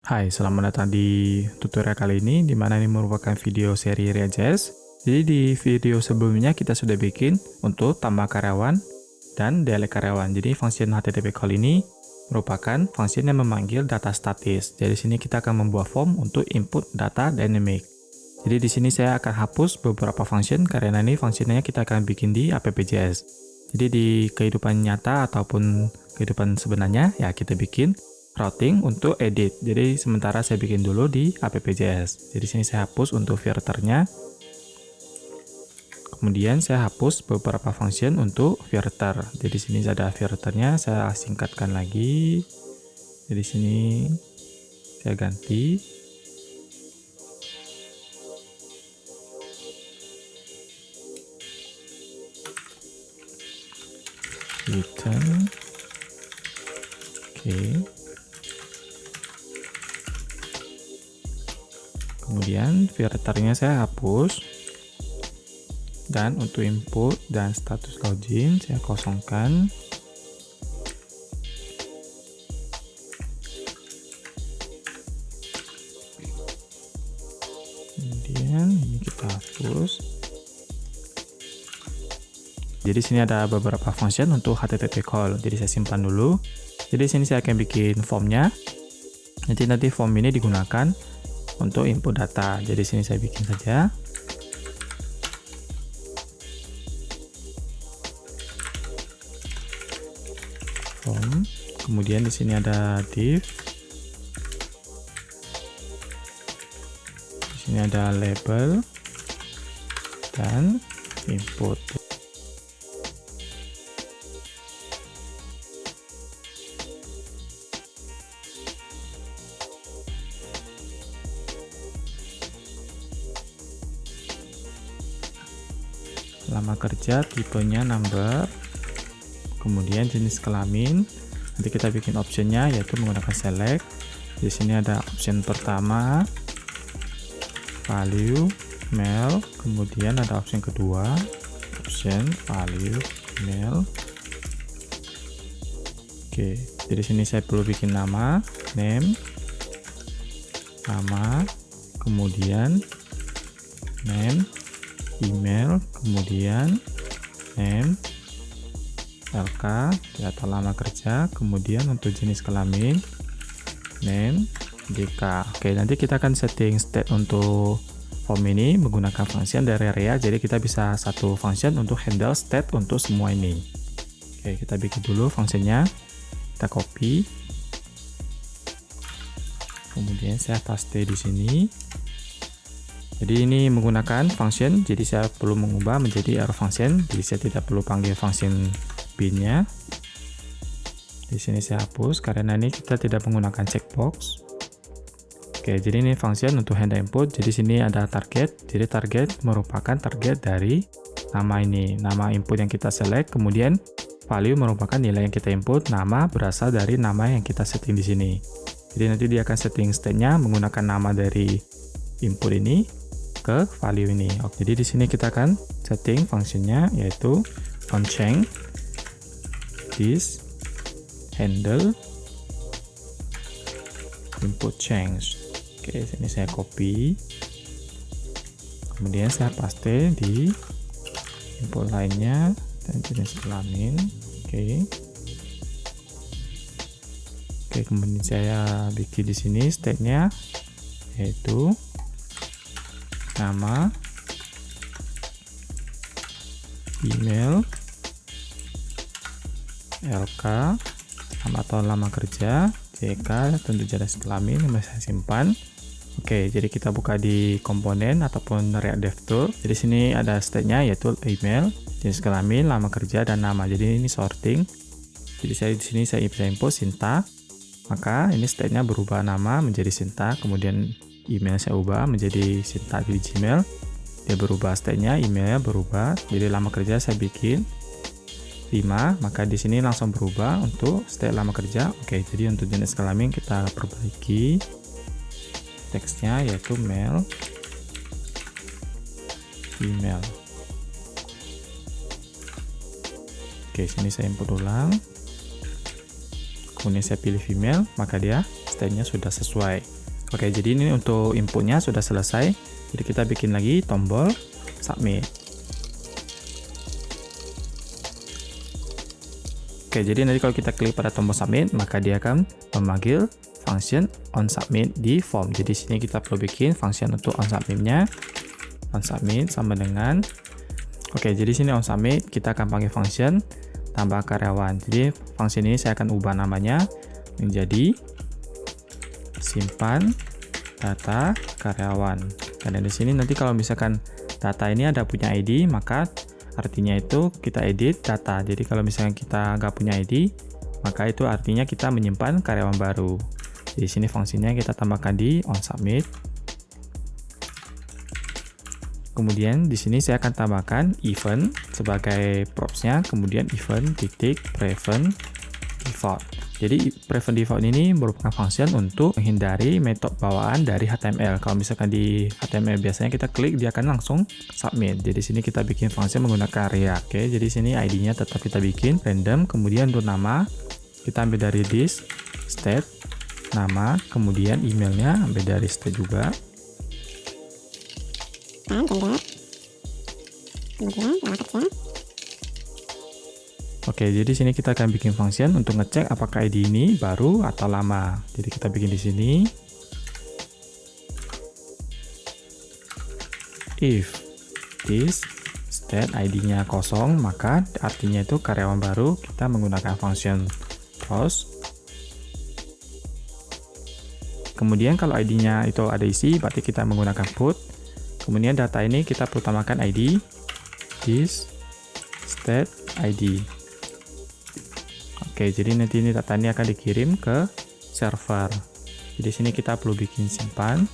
Hai, selamat datang di tutorial kali ini, di mana ini merupakan video seri React.js. Jadi di video sebelumnya kita sudah bikin untuk tambah karyawan dan delete karyawan. Jadi function HTTP call ini merupakan function yang memanggil data statis. Jadi sini kita akan membuat form untuk input data dynamic. Jadi di sini saya akan hapus beberapa function karena ini functionnya kita akan bikin di app.js. Jadi di kehidupan nyata ataupun kehidupan sebenarnya ya kita bikin routing untuk edit. Jadi sementara saya bikin dulu di app.js. Jadi sini saya hapus untuk filternya. Kemudian saya hapus beberapa function untuk filter. Jadi sini ada filternya, saya singkatkan lagi. Jadi sini saya ganti. Return. Oke. Kemudian filternya saya hapus. Dan untuk input dan status login saya kosongkan. Kemudian ini kita hapus. Jadi sini ada beberapa function untuk HTTP call. Jadi saya simpan dulu. Jadi sini saya akan bikin formnya. Nanti form ini digunakan untuk input data. Jadi sini saya bikin saja. Form. Kemudian di sini ada div. Di sini ada label dan input. Lama kerja, tipenya number, kemudian jenis kelamin. Nanti kita bikin optionnya yaitu menggunakan select. Di sini ada option pertama value male, kemudian ada option kedua option value male. Oke, jadi sini saya perlu bikin nama, name, nama, kemudian name, email, kemudian name, LK atau lama kerja, kemudian untuk jenis kelamin name, JK. Oke, nanti kita akan setting state untuk form ini menggunakan function dari React. Jadi kita bisa satu function untuk handle state untuk semua ini. Oke, kita bikin dulu functionnya, kita copy, kemudian saya paste di sini. Jadi ini menggunakan function, jadi saya perlu mengubah menjadi arrow function. Jadi saya tidak perlu panggil function bin-nya. Di sini saya hapus karena ini kita tidak menggunakan checkbox. Oke, jadi ini function untuk handle input. Jadi sini ada target. Jadi target merupakan target dari nama ini, nama input yang kita select. Kemudian value merupakan nilai yang kita input. Nama berasal dari nama yang kita setting di sini. Jadi nanti dia akan setting state-nya menggunakan nama dari input ini ke value ini. Oke, jadi di sini kita akan setting fungsinya yaitu onChange this handle input change. Oke, sini saya copy, kemudian saya paste di input lainnya dan jenis kelamin. Oke, kemudian saya bikin di sini state-nya yaitu nama, email, LK, atau lama kerja, JK, tentu jenis kelamin yang saya simpan. Oke, jadi kita buka di komponen ataupun React Dev Tool. Jadi sini ada state-nya yaitu email, jenis kelamin, lama kerja, dan nama. Jadi ini sorting. Jadi saya di sini saya bisa input Sinta. Maka ini state-nya berubah nama menjadi Sinta, kemudian email saya ubah menjadi Sinta di Gmail. Dia berubah state-nya, emailnya berubah. Jadi lama kerja saya bikin 5, maka di sini langsung berubah untuk state lama kerja. Oke, jadi untuk jenis kelamin kita perbaiki teksnya yaitu male, female. Oke, sini saya input ulang. Kemudian saya pilih female, maka dia state-nya sudah sesuai. Oke, jadi ini untuk inputnya sudah selesai. Jadi kita bikin lagi tombol submit. Oke, jadi nanti kalau kita klik pada tombol submit, maka dia akan memanggil function onSubmit di form. Jadi sini kita perlu bikin function untuk onSubmit-nya. OnSubmit sama dengan, oke, jadi sini onSubmit kita akan panggil function tambah karyawan. Jadi function ini saya akan ubah namanya menjadi simpan data karyawan. Karena di sini nanti kalau misalkan data ini ada punya ID, maka artinya itu kita edit data. Jadi kalau misalkan kita nggak punya ID, maka itu artinya kita menyimpan karyawan baru. Di sini fungsinya kita tambahkan di onSubmit. Kemudian di sini saya akan tambahkan event sebagai propsnya, kemudian event titik prevent default. Jadi prevent default ini merupakan function untuk menghindari metode bawaan dari HTML. Kalau misalkan di HTML biasanya kita klik, dia akan langsung submit. Jadi sini kita bikin function menggunakan React. Oke, jadi sini ID-nya tetap kita bikin random. Kemudian untuk nama kita ambil dari this state nama, kemudian emailnya ambil dari state juga. Kemudian nama kerja. Oke, jadi sini kita akan bikin function untuk ngecek apakah ID ini baru atau lama. Jadi kita bikin di sini if this state ID-nya kosong, maka artinya itu karyawan baru. Kita menggunakan function post. Kemudian kalau ID-nya itu ada isi, berarti kita menggunakan put. Kemudian data ini kita perlu tambahkan ID this state ID. Oke, jadi nanti ini data ini akan dikirim ke server. Jadi sini kita perlu bikin simpan.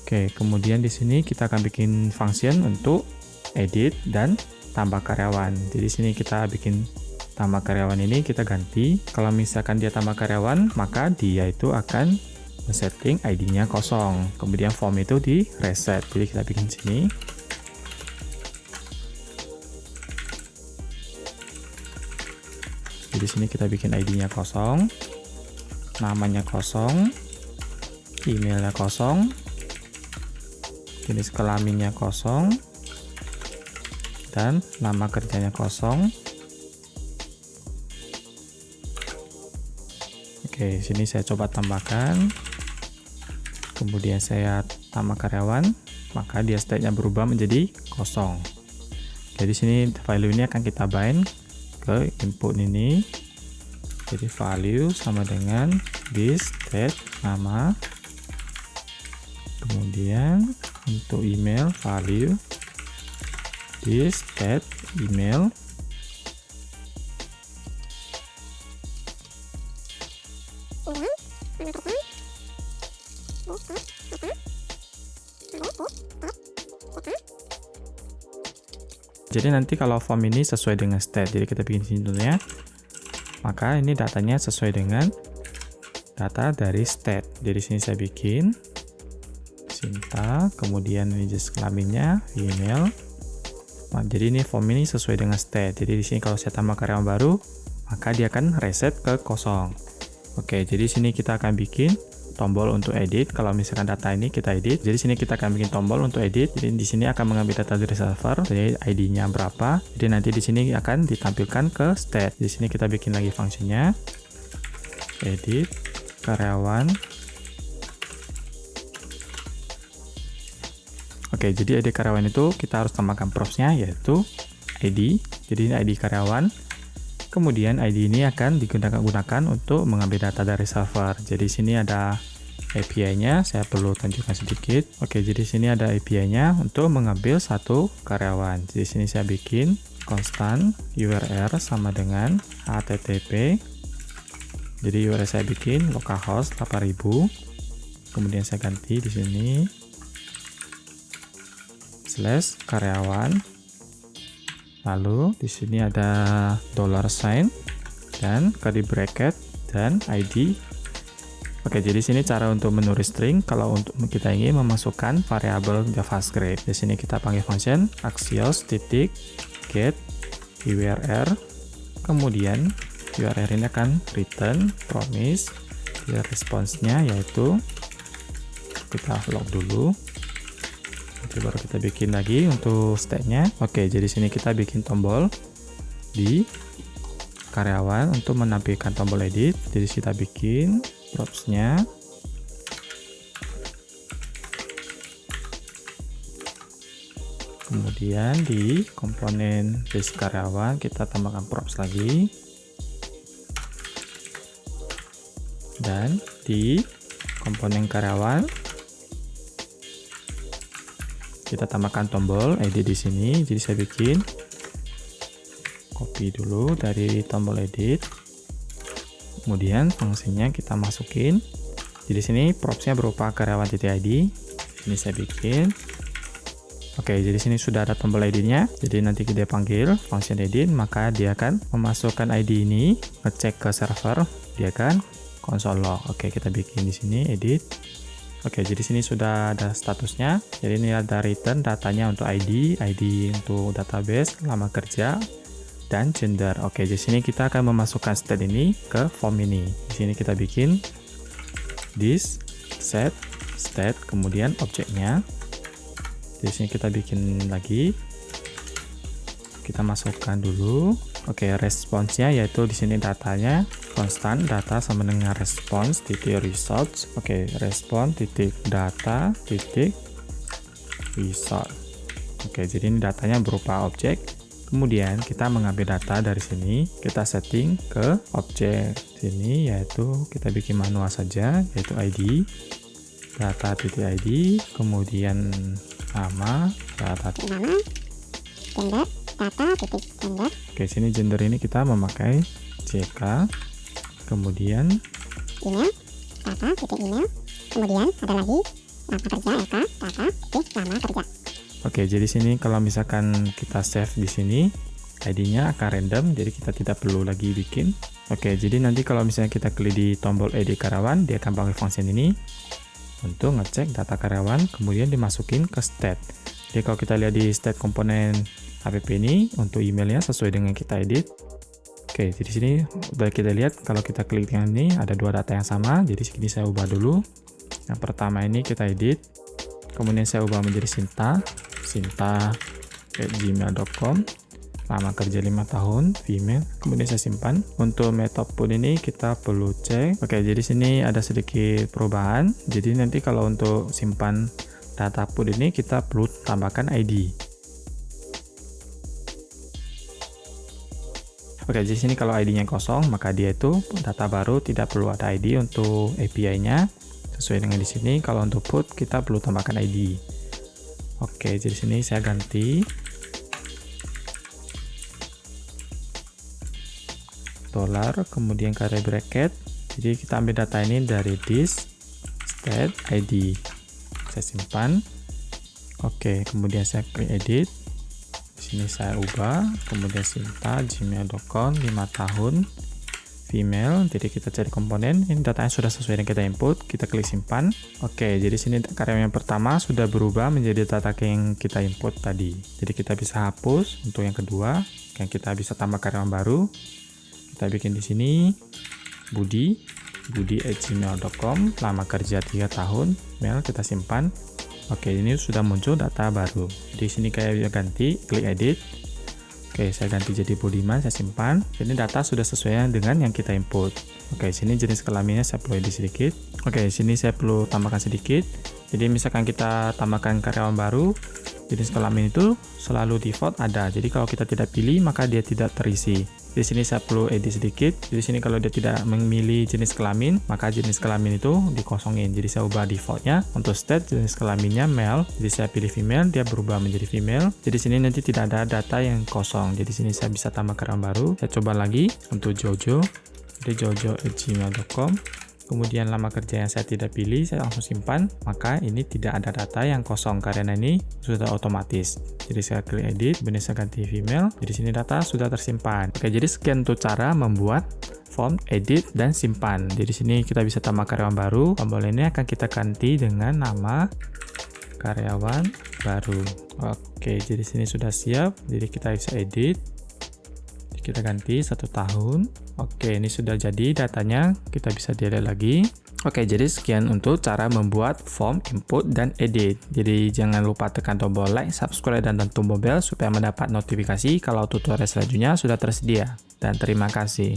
Oke, kemudian di sini kita akan bikin function untuk edit dan tambah karyawan. Jadi sini kita bikin tambah karyawan ini kita ganti. Kalau misalkan dia tambah karyawan, maka dia itu akan setting ID-nya kosong. Kemudian form itu di reset. Jadi kita bikin sini. Jadi sini kita bikin ID-nya kosong, namanya kosong, emailnya kosong, jenis kelaminnya kosong, dan nama kerjanya kosong. Oke, sini saya coba tambahkan. Kemudian saya tambah karyawan, maka dia state-nya berubah menjadi kosong. Jadi sini value ini akan kita bind ke input ini. Jadi value sama dengan this state nama. Kemudian untuk email value this state email. Jadi nanti kalau form ini sesuai dengan state, jadi kita bikin sini dulu ya. Maka ini datanya sesuai dengan data dari state. Jadi sini saya bikin Sinta, kemudian ini jenis kelaminnya email. Nah, jadi ini form ini sesuai dengan state. Jadi di sini kalau saya tambah karyawan baru, maka dia akan reset ke kosong. Oke, jadi sini kita akan bikin tombol untuk edit. Kalau misalkan data ini kita edit, jadi sini kita akan bikin tombol untuk edit. Jadi di sini akan mengambil data dari server, jadi ID-nya berapa. Jadi nanti di sini akan ditampilkan ke state. Di sini kita bikin lagi fungsinya edit karyawan. Oke, jadi ID karyawan itu kita harus tambahkan props-nya yaitu ID. Jadi ini ID karyawan. Kemudian ID ini akan digunakan untuk mengambil data dari server. Jadi sini ada API-nya, saya perlu tunjukkan sedikit. Oke, jadi sini ada API-nya untuk mengambil satu karyawan. Jadi sini saya bikin constant URL sama dengan HTTP. Jadi URL saya bikin localhost 8000. Kemudian saya ganti di sini /karyawan. Lalu di sini ada $sign dan curly bracket dan ID. Oke, jadi sini cara untuk menulis string kalau untuk kita ingin memasukkan variabel JavaScript. Di sini kita panggil function axios.get URL. Kemudian URL ini akan return promise ganti responsnya, yaitu kita lock dulu. Nanti baru kita bikin lagi untuk state-nya. Oke, jadi sini kita bikin tombol di karyawan untuk menampilkan tombol edit. Jadi kita bikin props-nya. Kemudian di komponen base karyawan kita tambahkan props lagi. Dan di komponen karyawan kita tambahkan tombol edit di sini. Jadi saya bikin copy dulu dari tombol edit. Kemudian fungsinya kita masukin. Jadi sini propsnya berupa karyawan.id. Ini saya bikin. Oke, jadi sini sudah ada tombol ID-nya. Jadi nanti kita panggil function edit, maka dia akan memasukkan ID ini, ngecek ke server, dia akan console log. Oke, kita bikin di sini edit. Oke, jadi sini sudah ada statusnya. Jadi ini ada return datanya untuk ID untuk database, lama kerja, dan gender. Oke, di sini kita akan memasukkan state ini ke form ini. Di sini kita bikin this set state, kemudian objeknya. Di sini kita bikin lagi. Kita masukkan dulu. Oke, responsnya yaitu di sini datanya konstan, data sama dengan response titik results. Oke, respon titik data titik result. Oke, jadi ini datanya berupa objek. Kemudian kita mengambil data dari sini, kita setting ke objek sini, yaitu kita bikin manual saja, yaitu ID data titik ID, kemudian nama data gender data titik gender. Oke, sini gender ini kita memakai CK, kemudian email data titik email, kemudian ada lagi lama kerja LK data titik lama kerja. Oke, jadi sini kalau misalkan kita save di sini ID-nya akan random, jadi kita tidak perlu lagi bikin. Oke, jadi nanti kalau misalnya kita klik di tombol edit karyawan, dia akan pakai function ini untuk ngecek data karyawan, kemudian dimasukin ke state. Jadi kalau kita lihat di state komponen app ini untuk emailnya sesuai dengan kita edit. Oke, jadi sini udah kita lihat kalau kita klik yang ini ada dua data yang sama. Jadi sini saya ubah dulu. Yang pertama ini kita edit, kemudian saya ubah menjadi sinta@gmail.com, lama kerja 5 tahun, female, kemudian saya simpan. Untuk method pun ini kita perlu cek. Oke, jadi sini ada sedikit perubahan. Jadi nanti kalau untuk simpan data put ini kita perlu tambahkan ID. Oke, di sini kalau ID-nya kosong, maka dia itu data baru, tidak perlu ada ID untuk API-nya. Sesuai dengan di sini, kalau untuk put kita perlu tambahkan ID. Oke, jadi sini saya ganti $, kemudian curly bracket. Jadi kita ambil data ini dari this state ID. Saya simpan. Oke, kemudian saya klik edit. Di sini saya ubah, kemudian sinta@gmail.com 5 tahun, female. Jadi kita cari komponen, ini datanya sudah sesuai dengan kita input, kita klik simpan. Oke, jadi sini karyawan yang pertama sudah berubah menjadi data yang kita input tadi. Jadi kita bisa hapus. Untuk yang kedua, yang kita bisa tambah karyawan baru, kita bikin di sini budi@gmail.com, lama kerja 3 tahun, mail, kita simpan. Oke, ini sudah muncul data baru. Di sini kayak ganti, klik edit. Oke, saya ganti jadi Budiman, saya simpan. Ini data sudah sesuai dengan yang kita input. Oke, sini jenis kelaminnya saya perlu edit sedikit. Oke, sini saya perlu tambahkan sedikit. Jadi misalkan kita tambahkan karyawan baru, jenis kelamin itu selalu default ada. Jadi kalau kita tidak pilih, maka dia tidak terisi. Di sini saya perlu edit sedikit. Di sini kalau dia tidak memilih jenis kelamin, maka jenis kelamin itu dikosongin. Jadi saya ubah defaultnya untuk state jenis kelaminnya male. Jadi saya pilih female, dia berubah menjadi female. Jadi sini nanti tidak ada data yang kosong. Jadi sini saya bisa tambah karyawan baru. Saya coba lagi untuk Jojo. Jadi jojo@gmail.com. Kemudian lama kerja yang saya tidak pilih, saya langsung simpan. Maka ini tidak ada data yang kosong karena ini sudah otomatis. Jadi saya klik edit, kemudian saya ganti female. Jadi sini data sudah tersimpan. Oke, jadi sekian untuk cara membuat form edit dan simpan. Jadi sini kita bisa tambah karyawan baru. Tombol ini akan kita ganti dengan nama karyawan baru. Oke, jadi sini sudah siap. Jadi kita bisa edit. Kita ganti 1 tahun. Oke, ini sudah jadi datanya. Kita bisa delete lagi. Oke, jadi sekian untuk cara membuat form input dan edit. Jadi jangan lupa tekan tombol like, subscribe, dan tombol bell supaya mendapat notifikasi kalau tutorial selanjutnya sudah tersedia. Dan terima kasih.